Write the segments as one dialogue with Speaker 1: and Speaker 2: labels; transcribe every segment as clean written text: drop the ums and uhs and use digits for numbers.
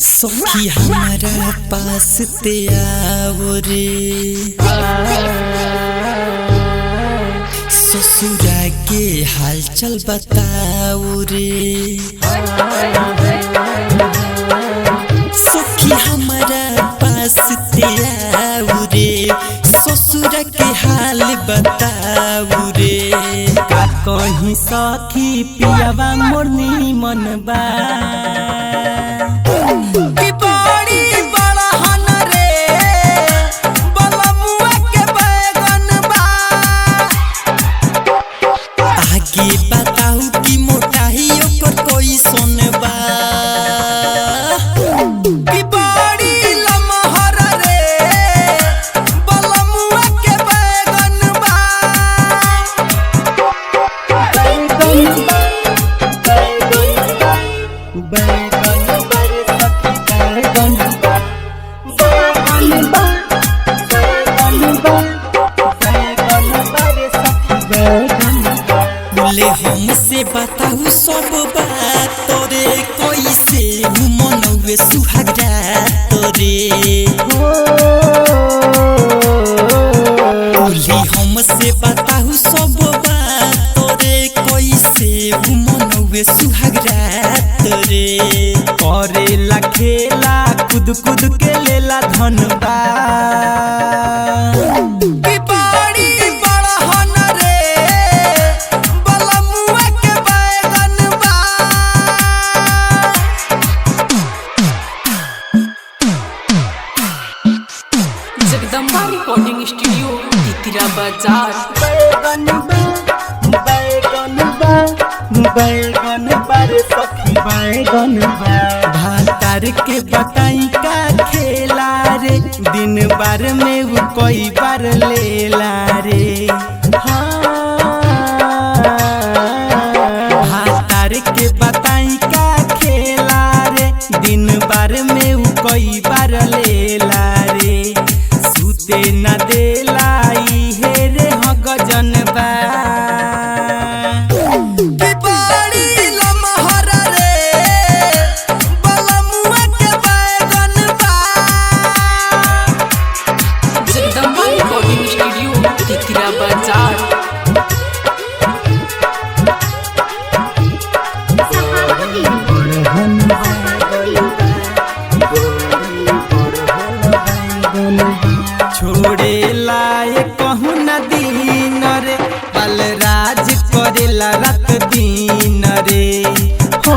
Speaker 1: सखी हमारा पास ते आओ रे, ससुरा के हाल चल बताओ रे। सखी हमारा पास ते आओ रे, ससुरा के हाल बताओ रे। का कहीं सखी पियावा मोरनी मनबा बताऊ कि मोटाही ओकर कोई सुनबा कि बड़ी लमहर रे बलमुआ के बैगनबा। हमसे बताऊ सब बात तोरे कैसे मनवे सुहागरा तोरे। हमसे बताऊ सब बात तोरे कैसे मनवे सुहागरा तोरे। करेला खेला कूद कूद के लेला धनबा
Speaker 2: जगदम्बा रिकॉर्डिंग स्टूडियो तितरा बाजार।
Speaker 1: भातार के बताई का खेला रे, दिन बार में वो कोई बार लेला रे। भातार के बताई का खेला रे, दिन बार में वो कोई बार लेला रे। सुते न देलाई हे रे गजनबा छोड़े लाए कहूँ न दिन रे, बलराज करेला रात दिन रे। हो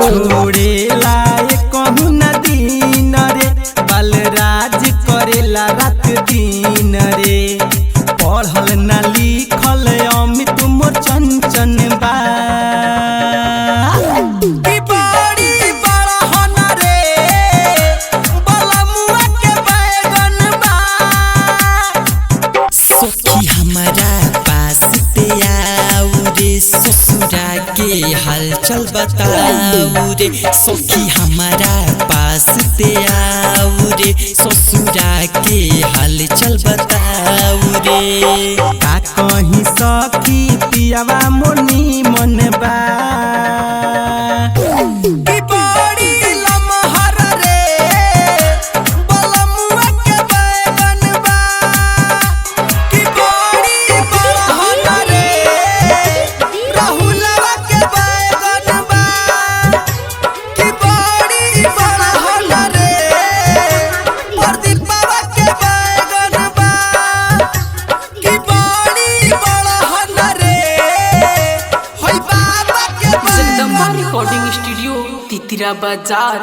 Speaker 1: छोड़े लाए कहूँ न दिन रे, बलराज करेला रात दिन रे। पढ़ल न लिखल अमित मोर चंचन बा ससुरा के हाल चल बताऊ रे। सखी हमारा पास ते आओ रे, ससुरा के हाल चल बताऊ रे। का कहीं सखी पियावा मोनी मनबा
Speaker 2: रिकॉर्डिंग स्टूडियो तितरा बाजार।